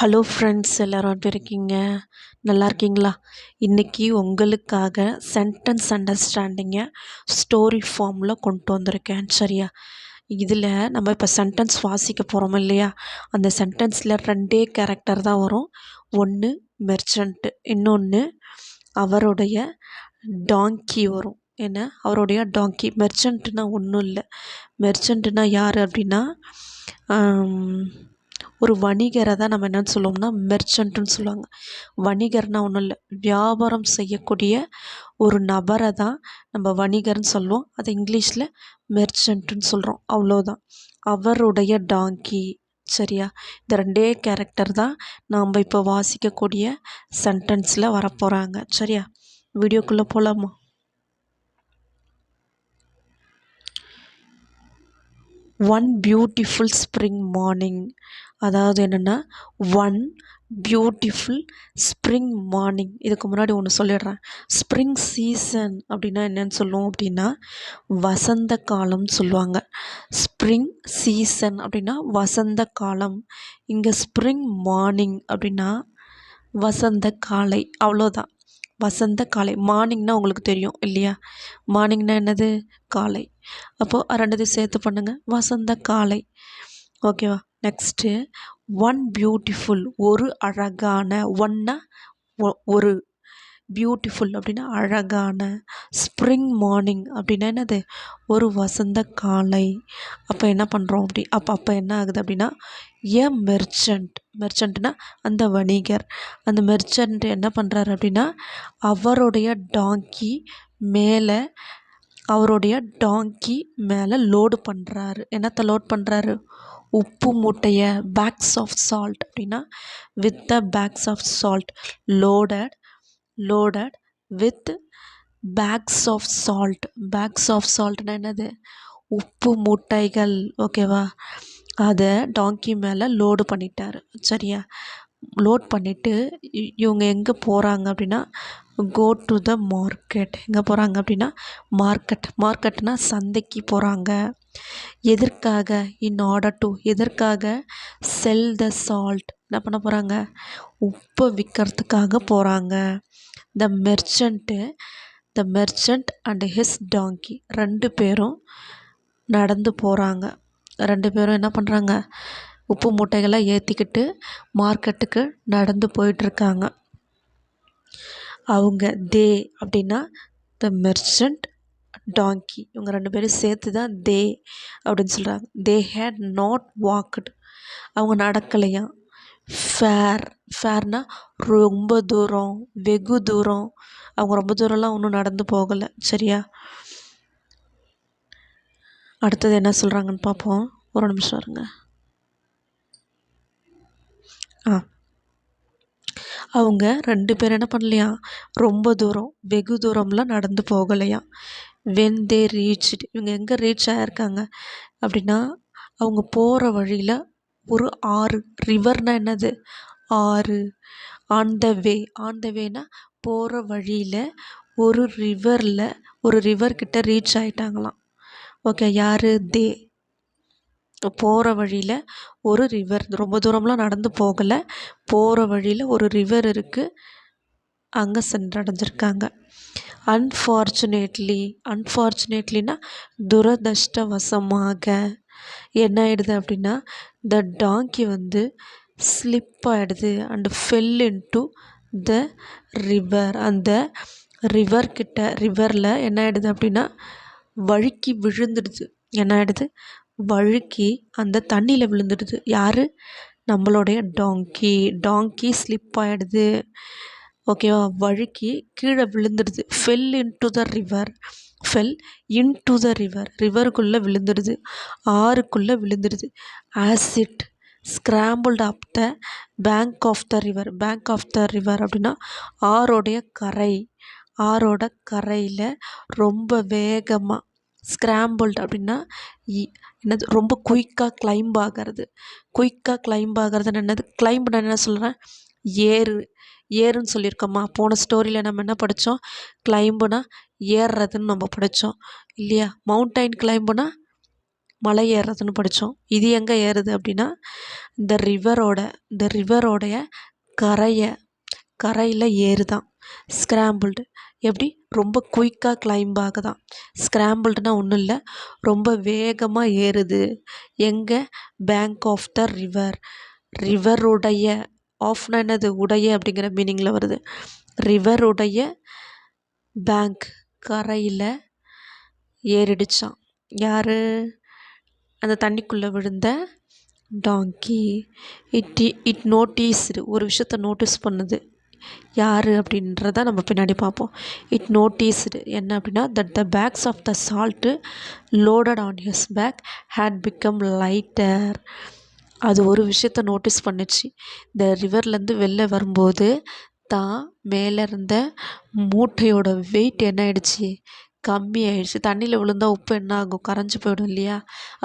Hello friends, எல்லோரும் எப்படி இருக்கீங்க? நல்லா இருக்கீங்களா? இன்றைக்கி உங்களுக்காக சென்டென்ஸ் அண்டர்ஸ்டாண்டிங்கை ஸ்டோரி ஃபார்மில் கொண்டு வந்திருக்கேன். சரியா? இதில் நம்ம இப்போ சென்டென்ஸ் வாசிக்க போகிறோம் இல்லையா? அந்த சென்டென்ஸில் 2 கேரக்டர் தான் வரும். ஒன்று மெர்ச்சன்ட்டு, இன்னொன்று அவருடைய டாங்கி வரும். என்ன? அவருடைய டாங்கி. மெர்ச்சன்ட்னா ஒன்றும் இல்லை. மெர்ச்சன்ட்னா யார் அப்படின்னா ஒரு வணிகரை தான் நம்ம என்னென்னு சொல்லுவோம்னா மெர்ச்சன்ட்டுன்னு சொல்லுவாங்க. வணிகர்னால் ஒன்றும் இல்லை, வியாபாரம் செய்யக்கூடிய ஒரு நபரை தான் நம்ம வணிகர்னு சொல்லுவோம். அதை இங்கிலீஷில் மெர்ச்சன்ட்டுன்னு சொல்கிறோம். அவ்வளோதான். அவருடைய டாங்கி. சரியா? இந்த 2 கேரக்டர் தான் நாம் இப்போ வாசிக்கக்கூடிய சென்டென்ஸில் வரப்போகிறாங்க. சரியா? வீடியோக்குள்ளே போகலாமா? One beautiful spring morning. அதாவது என்னென்னா, ஒன் பியூட்டிஃபுல் ஸ்ப்ரிங் மார்னிங். இதுக்கு முன்னாடி ஒன்று சொல்லிடுறேன். ஸ்ப்ரிங் சீசன் அப்படின்னா என்னென்னு சொல்லுவோம் அப்படின்னா வசந்த காலம்னு சொல்லுவாங்க. ஸ்ப்ரிங் சீசன் அப்படின்னா வசந்த காலம். இங்கே ஸ்ப்ரிங் மார்னிங் அப்படின்னா வசந்த காலை. அவ்வளோதான். வசந்த காலை. மார்னிங்னா உங்களுக்கு தெரியும் இல்லையா? மார்னிங்னா என்னது? காலை. அப்போது 2 சேர்த்து பண்ணுங்கள். வசந்த காலை. ஓகேவா? நெக்ஸ்ட்டு ஒன் பியூட்டிஃபுல், ஒரு அழகான. ஒன்னா ஒரு, பியூட்டிஃபுல் அப்படின்னா அழகான. ஸ்ப்ரிங் மார்னிங் அப்படின்னா என்னது? ஒரு வசந்த காலை. அப்போ என்ன பண்ணுறோம் அப்போ என்ன ஆகுது அப்படின்னா எ மெர்ச்சன்ட். மெர்ச்சன்ட்னா அந்த வணிகர். அந்த மெர்ச்சன்ட் என்ன பண்ணுறாரு அப்படின்னா அவருடைய டாங்கி மேலே லோடு பண்ணுறாரு. என்னத்தை லோட் பண்ணுறாரு? உப்பு மூட்டையை. பேக்ஸ் ஆஃப் சால்ட் அப்படின்னா with the bags of salt. Loaded with bags of salt. Bags of சால்ட்னா என்னது? உப்பு மூட்டைகள். ஓகேவா? அதை டாங்கி மேலே லோடு பண்ணிட்டார். சரியா? லோட் பண்ணிவிட்டு இவங்க எங்கே போகிறாங்க அப்படின்னா கோ டு த மார்க்கெட். எங்கே போகிறாங்க அப்படின்னா மார்க்கெட்னா சந்தைக்கு போகிறாங்க. எதற்காக? In order to. எதற்காக? Sell the salt. என்ன பண்ண போகிறாங்க? உப்பு விற்கிறதுக்காக போகிறாங்க. The merchant and his donkey. 2 பேரும் நடந்து போகிறாங்க. 2 பேரும் என்ன பண்ணுறாங்க? உப்பு மூட்டைகளை ஏற்றிக்கிட்டு மார்க்கெட்டுக்கு நடந்து போயிட்டுருக்காங்க. அவங்க அப்படின்னா த மெர்ச்சன்ட், டாங்கி. இவங்க 2 பேரும் சேர்த்து தான் அப்படின்னு சொல்கிறாங்க. They had not walked. அவங்க நடக்கலையா. ஃபேர்னா ரொம்ப தூரம், வெகு தூரம். அவங்க ரொம்ப தூரம்லாம் ஒன்றும் நடந்து போகலை. சரியா? அடுத்தது என்ன சொல்கிறாங்கன்னு பார்ப்போம். ஒரு நிமிஷம் இருங்க. அவங்க 2 பேரும் என்ன பண்ணலையா, ரொம்ப தூரம், வெகு தூரம்லாம் நடந்து போகலையா. When they reached. இவங்க எங்கே ரீச் ஆகிருக்காங்க அப்படின்னா அவங்க போகிற வழியில் ஒரு ஆறு. ரிவர்னால் என்னது? ஆறு. ஆன் த வேனா போகிற வழியில் ஒரு ரிவர்கிட்ட ரீச் ஆகிட்டாங்களாம். ஓகே, யார்? போகிற வழியில் ஒரு ரிவர். ரொம்ப தூரம்லாம் நடந்து போகலை. போகிற வழியில் ஒரு ரிவர் இருக்குது, அங்கே சென்றடைஞ்சிருக்காங்க. அன்ஃபார்ச்சுனேட்லினா துரதிர்ஷ்டவசமாக என்ன ஆகிடுது அப்படின்னா த டாங்கி ஸ்லிப் ஆகிடுது and fell into the river. அந்த ரிவரில் என்ன ஆகிடுது அப்படின்னா வழுக்கி விழுந்துடுது. என்ன ஆகிடுது? வழுக்கி அந்த தண்ணியில் விழுந்துடுது. யார்? நம்மளுடைய டாங்கி ஸ்லிப் ஆகிடுது. ஓகேவா? வழுக்கி கீழே விழுந்துடுது. Fell into the river. ரிவருக்குள்ளே விழுந்துடுது, ஆறுக்குள்ளே விழுந்துடுது. As it scrambled up the bank of the river அப்படின்னா ஆறோட கரையில் ரொம்ப வேகமாக. ஸ்கிராம்பிள்டு அப்படின்னா என்னது? ரொம்ப குயிக்காக கிளைம்ப் ஆகிறது. என்னது? கிளைம்புனா என்ன சொல்கிறேன்? ஏறுன்னு சொல்லியிருக்கோமா? போன ஸ்டோரியில் நம்ம என்ன படித்தோம்? கிளைம்புனா ஏறுறதுன்னு நம்ம படித்தோம் இல்லையா? மவுண்டைன் கிளைம்புனா மலை ஏறுறதுன்னு படித்தோம். இது எங்கே ஏறுது அப்படின்னா இந்த ரிவரோடைய கரையில் ஏறுதான். ஸ்க்ராம்பிள்டு எப்படி ரொம்ப குயிக்காக கிளைம்ப் ஆகுதான். ஸ்க்ராம்பிள்டுனா ஒன்றும் இல்லை, ரொம்ப வேகமாக ஏறுது. எங்கே? பேங்க் ஆஃப் த ரிவருடைய ஆஃப்னா என்னது? உடைய அப்படிங்கிற மீனிங்கில் வருது. ரிவருடைய பேங்க் கரையில் ஏறிடுச்சான். யார்? அந்த தண்ணிக்குள்ளே விழுந்த டாங்கி. இட் நோட்டீஸ்டு, ஒரு விஷயத்த நோட்டீஸ் பண்ணுது. யார் அப்படின்றத நம்ம பின்னாடி பார்ப்போம். இட் நோட்டீஸ்டு என்ன அப்படின்னா that the bags of the salt loaded on his back had become lighter. அது ஒரு விஷயத்த நோட்டீஸ் பண்ணுச்சு. இந்த ரிவர்லேருந்து வெளில வரும்போது தான் மேலே இருந்த மூட்டையோட வெயிட் என்ன ஆயிடுச்சு? கம்மி ஆயிடுச்சு. தண்ணியில் விழுந்தால் உப்பு என்ன ஆகும்? கரைஞ்சி போயிடும் இல்லையா?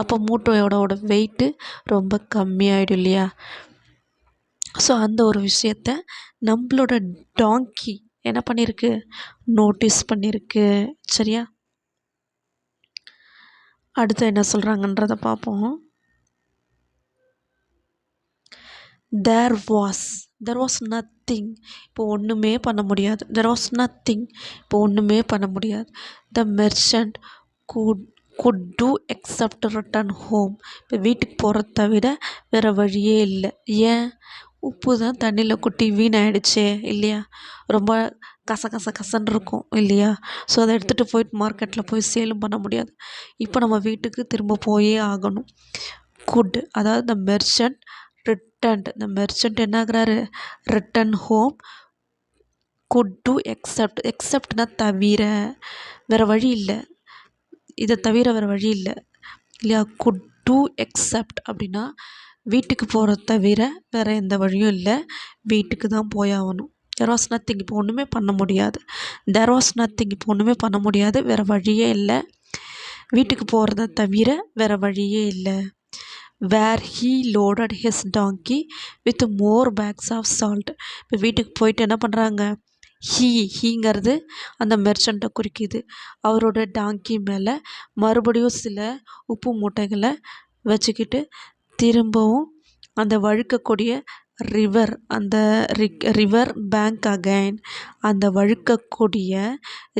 அப்போ மூட்டையோட வெயிட்டு ரொம்ப கம்மியாயிடும் இல்லையா? ஸோ அந்த ஒரு விஷயத்த நம்மளோட டாங்கி என்ன பண்ணியிருக்கு? நோட்டீஸ் பண்ணியிருக்கு. சரியா? அடுத்து என்ன சொல்கிறாங்கன்றதை பார்ப்போம். there was nothing. இப்போ ஒன்றுமே பண்ண முடியாது. there was nothing. இப்போ ஒன்றுமே பண்ண முடியாது. the merchant could do except return home. இப்போ வீட்டுக்கு போகிறத தவிர வேறு வழியே இல்லை. ஏன்? உப்பு தான் தண்ணியில் கொட்டி வீணாயிடுச்சே இல்லையா? ரொம்ப கசன்னு இருக்கும் இல்லையா? ஸோ அதை எடுத்துகிட்டு போயிட்டு மார்க்கெட்டில் போய் சேலும் பண்ண முடியாது. இப்போ நம்ம வீட்டுக்கு திரும்ப போயே ஆகணும். குட், அதாவது த மெர்ச்சன்ட் ரிட்டன்ட். இந்த மெர்ச்சன்ட் என்ன ஆகுறாரு? Return home. குட் டு எக்ஸப்ட்னா தவிர, வேறு வழி இல்லை. இதை தவிர வேறு வழி இல்லை இல்லையா? குட் டு எக்ஸப்ட் அப்படின்னா வீட்டுக்கு போகிறத தவிர வேறு எந்த வழியும் இல்லை, வீட்டுக்கு தான் போயாகணும். there was nothing, இப்போ ஒன்றுமே பண்ண முடியாது. there was nothing, இப்போ ஒன்றுமே பண்ண முடியாது, வேறு வழியே இல்லை, வீட்டுக்கு போகிறத தவிர வேறு வழியே இல்லை. where he loaded his donkey with more bags of salt. இப்போ வீட்டுக்கு போயிட்டு என்ன பண்ணுறாங்க? ஹீங்கிறது அந்த மெர்ச்சண்ட்டை குறிக்குது. அவரோட டாங்கி மேலே மறுபடியும் சில உப்பு மூட்டைகளை வச்சுக்கிட்டு திரும்பவும் அந்த வழுக்கக்கூடிய ரிவர் பேங்க் அகைன், அந்த வழுக்கக்கூடிய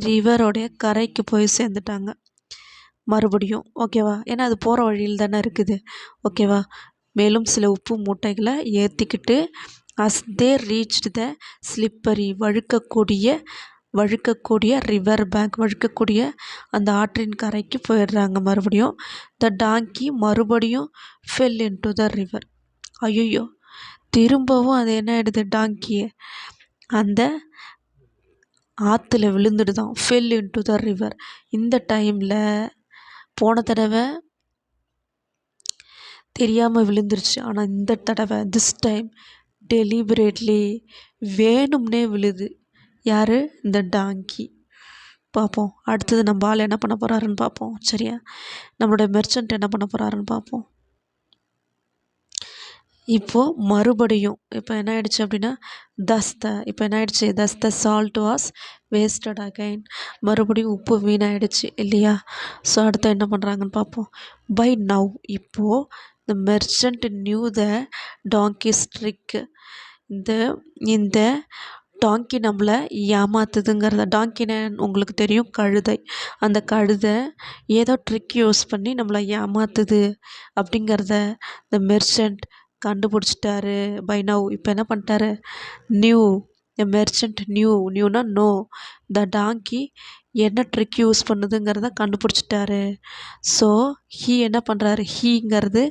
ரிவரோடைய கரைக்கு போய் சேர்ந்துட்டாங்க மறுபடியும். ஓகேவா? ஏன்னா அது போகிற வழியில் தானே இருக்குது. ஓகேவா? மேலும் சில உப்பு மூட்டைகளை ஏற்றிக்கிட்டு as they reached the slippery, வழுக்கக்கூடிய ரிவர் பேங்க், வழுக்கக்கூடிய அந்த ஆற்றின் கரைக்கு போயிடுறாங்க மறுபடியும். த டாங்கி மறுபடியும் fell into the river. ஐயோ, திரும்பவும் அது என்ன ஆகிடுது? டாங்கியை அந்த ஆற்றுல விழுந்துடுதான். fell into the river. இந்த டைமில் போன தடவை தெரியாமல் விழுந்துருச்சு, ஆனால் இந்த தடவை திஸ் டைம் டெலிபரேட்லி, வேணும்னே விழுது. யார்? இந்த டாங்கி. பார்ப்போம் அடுத்தது நம்ம ஆள் என்ன பண்ண போகிறாருன்னு பார்ப்போம். சரியா? நம்மளோட மெர்ச்சன்ட் என்ன பண்ண போகிறாருன்னு பார்ப்போம். இப்போது மறுபடியும் இப்போ என்ன ஆயிடுச்சு அப்படின்னா இப்போ என்ன ஆயிடுச்சு? The salt was wasted again. மறுபடியும் உப்பு வீணாயிடுச்சு இல்லையா? ஸோ அடுத்து என்ன பண்ணுறாங்கன்னு பார்ப்போம். பை நவ், இப்போது த மெர்ச்சன்ட் நியூ த டாங்கிஸ் ட்ரிக். இந்த டாங்கி நம்மளை ஏமாத்துதுங்கிறத, டாங்கின உங்களுக்கு தெரியும், கழுதை. அந்த கழுதை ஏதோ ட்ரிக் யூஸ் பண்ணி நம்மளை ஏமாத்துது அப்படிங்கிறத த மெர்ச்சன்ட் கண்டுபிடிச்சிட்டாரு. பை நவ், இப்போ என்ன பண்ணிட்டாரு? த மெர்ச்சன்ட் நியூனா நோ, த டாங்கி என்ன ட்ரிக் யூஸ் பண்ணுதுங்கிறத கண்டுபிடிச்சிட்டாரு. ஸோ என்ன பண்ணுறாரு? ஹீங்கிறது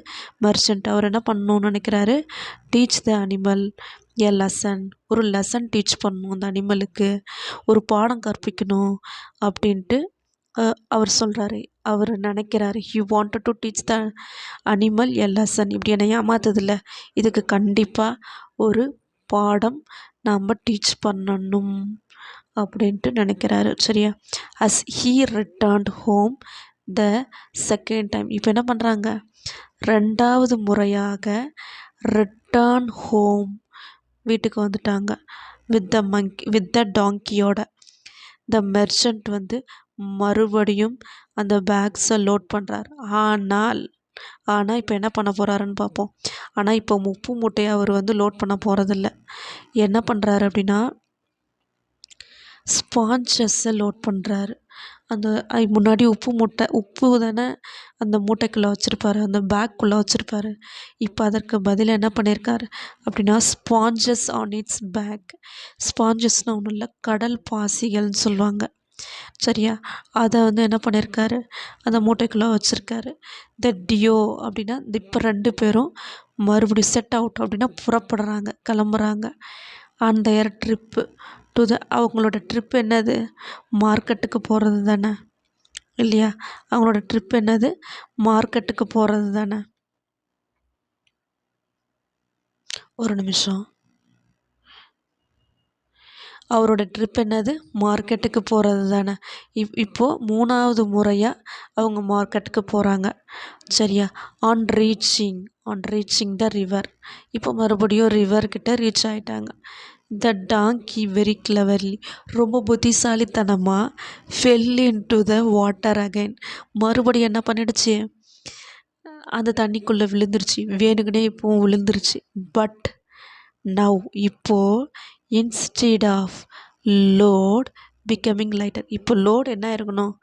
மெர்ச்சன்ட். அவர் என்ன பண்ணணும்னு நினைக்கிறாரு? Teach the animal a lesson. ஒரு லெசன் டீச் பண்ணணும், அந்த அனிமலுக்கு ஒரு பாடம் கற்பிக்கணும் அப்படின்ட்டு அவர் சொல்கிறாரு. அவர் நினைக்கிறாரு. He wanted to teach the animal a lesson. இப்படி என்னை ஏமாத்ததில்ல, இதுக்கு கண்டிப்பாக ஒரு பாடம் நாம் டீச் பண்ணணும் அப்படின்ட்டு நினைக்கிறாரு. சரியா? As he returned home the second time, இப்போ என்ன பண்ணுறாங்க? ரெண்டாவது முறையாக ரிட்டர்ன் ஹோம், வீட்டுக்கு வந்துட்டாங்க. With the டாங்கியோட. த மெர்ச்சன்ட் மறுபடியும் அந்த பேக்ஸை லோட் பண்ணுறாரு. ஆனால் இப்போ என்ன பண்ண போகிறாருன்னு பார்ப்போம். ஆனால் இப்போ உப்பு மூட்டையை அவர் வந்து லோட் பண்ண போகிறதில்ல. என்ன பண்ணுறாரு அப்படின்னா ஸ்பான்சஸை லோட் பண்ணுறாரு. அந்த முன்னாடி உப்பு தானே அந்த மூட்டைக்குள்ளே வச்சுருப்பாரு, அந்த பேக்குள்ளே வச்சுருப்பாரு. இப்போ அதற்கு பதில் என்ன பண்ணியிருக்காரு அப்படின்னா ஸ்பான்சஸ் ஆன் இட்ஸ் பேக். ஸ்பான்சஸ்னால் ஒன்றும் இல்லை, கடல் பாசிகள்னு சொல்லுவாங்க. சரியா? அதை வந்து என்ன பண்ணியிருக்காரு அந்த மூட்டைக்குள்ளே வச்சுருக்காரு. டியோ அப்படின்னா இப்போ 2 பேரும் மறுபடியும் செட் அவுட் அப்படின்னா கிளம்புறாங்க. ஆன் தயர் ட்ரிப்பு அவங்களோட ட்ரிப் என்னது? மார்க்கெட்டுக்கு போகிறது தானே, இல்லையா? அவங்களோட ட்ரிப் என்னது? மார்க்கெட்டுக்கு போகிறது தானே. ஒரு நிமிஷம். அவரோட ட்ரிப் என்னது? மார்க்கெட்டுக்கு போகிறது தானே. இப்போது 3வது முறையாக அவங்க மார்க்கெட்டுக்கு போகிறாங்க. சரியா? On reaching the river. இப்போ மறுபடியும் ரிவர்கிட்ட ரீச் ஆகிட்டாங்க. த டாங்கி வெரி கிளவர்லி, ரொம்ப புத்திசாலித்தனமாக fell into the water again. மறுபடியும் என்ன பண்ணிடுச்சு? அந்த தண்ணிக்குள்ளே விழுந்துருச்சு. வேணுக்குனே இப்போவும் விழுந்துருச்சு. பட் நவ் இப்போது instead of load becoming lighter. இப்போ லோடு என்ன ஆயிருக்கணும்?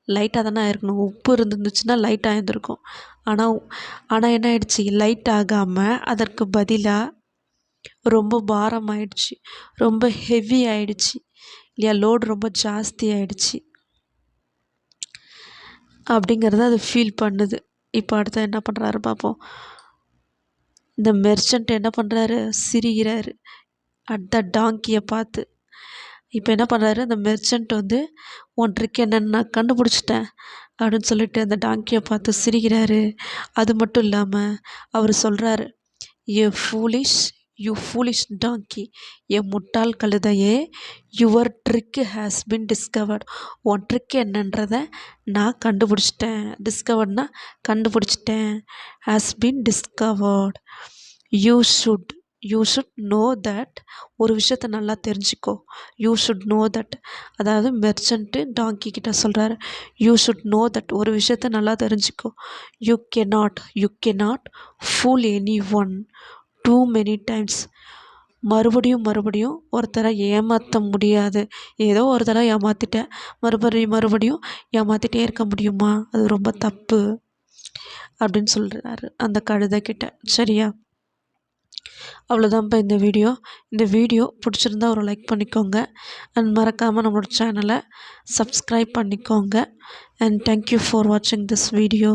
லைட்டாக தானே ஆயிருக்கணும். உப்பு இருந்துச்சுன்னா லைட்டாக இருந்திருக்கும். ஆனால் என்ன ஆயிடுச்சு? லைட் ஆகாமல் அதற்கு பதிலாக ரொம்ப பாரம் ஆயிடுச்சு, ரொம்ப ஹெவி ஆயிடுச்சு, இல்லையா? லோடு ரொம்ப ஜாஸ்தி ஆயிடுச்சு அப்படிங்கிறத அது ஃபீல் பண்ணுது. இப்போ அடுத்து என்ன பண்ணுறாரு பார்ப்போம். இந்த மெர்ச்சன்ட் என்ன பண்ணுறாரு? சிரிக்கிறாரு அட் த டாங்கியை பார்த்து. இப்போ என்ன பண்ணுறாரு அந்த மெர்ச்சன்ட் வந்து உன் ட்ரிக் என்னன்னு நான் கண்டுபிடிச்சிட்டேன் அப்படின்னு சொல்லிட்டு அந்த டாங்கியை பார்த்து சிரிக்கிறாரு. அது மட்டும் இல்லாமல் அவர் சொல்கிறாரு, யூ ஃபூலிஷ் டாங்கி, என் முட்டாள் கழுதையே, your trick has been discovered. உன் ட்ரிக் என்னன்றதை நான் கண்டுபிடிச்சிட்டேன். கண்டுபிடிச்சிட்டேன். Has been discovered. You should know that. ஒரு விஷயத்த நல்லா தெரிஞ்சுக்கோ. You should know that. அதாவது மெர்ச்சன்ட்டு டாங்கி கிட்ட சொல்கிறாரு, யூ ஷுட் நோ தட். ஒரு விஷயத்த நல்லா தெரிஞ்சுக்கோ. You cannot fool anyone too many times. மறுபடியும் ஒருத்தரை ஏமாற்ற முடியாது. ஏதோ ஒரு தடவை ஏமாற்றிட்டேன், மறுபடியும் ஏமாற்றிட்டே இருக்க முடியுமா? அது ரொம்ப தப்பு அப்படின்னு சொல்கிறாரு அந்த கழுதைக்கிட்ட. சரியா? அவ்வளோதான்ப்பா இந்த வீடியோ பிடிச்சிருந்தா ஒரு லைக் பண்ணிக்கோங்க. அண்ட் மறக்காமல் நம்மளோட சேனலை சப்ஸ்கிரைப் பண்ணிக்கோங்க. அண்ட் தேங்க்யூ ஃபார் வாட்சிங் திஸ் வீடியோ.